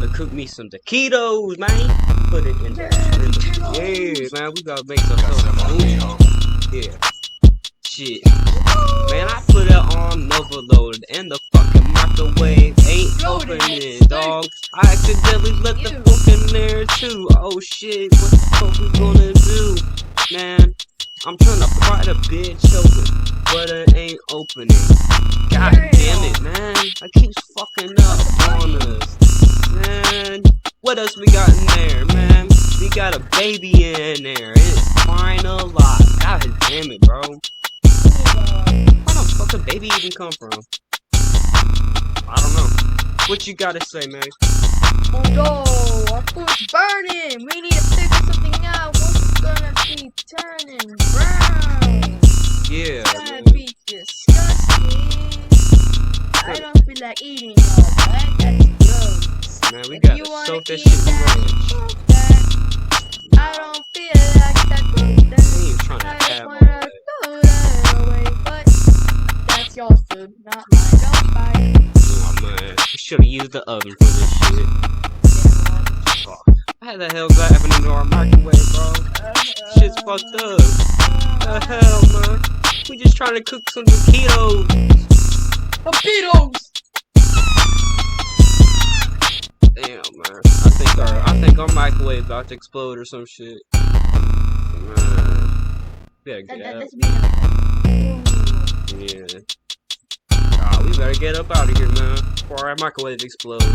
to cook me some taquitos, man. Put it in there. Yeah, man, we gotta make some food. Yeah. Shit. Man, I put it on overload and the fucking microwave ain't opening, dog. I accidentally left the fork in there too. Oh shit, what the fuck we gonna do? Man, I'm trying to fry the bitch open, but it ain't opening. God damn it, man. I keep fucking up on us. Man, what else we got in there, man? We got a baby in there. It's crying a lot. God damn it, bro. Where the fuck a baby even come from? I don't know. What you gotta say, man? Oh no, our food's burning. We need to figure something out. What's gonna be turning brown? Yeah. That'd be disgusting. I don't feel like eating all that. That's gross. Man, we If gotta you wanna soak that eat shit in that, ranch. fuck that. I don't feel like that. We ain't trying to I have just all wanna that. throw that away, but that's your food, not mine. Don't fight. Oh man, we should've used the oven for this shit. Fuck. How the hell's that happening to our microwave, bro? Shit's fucked up. The hell, man? We just trying to cook some taquitos. Taquitos! Damn, man. I think our microwave about to explode or some shit. Man, we better get out. Yeah. We better get up out of here, man, before our microwave explodes.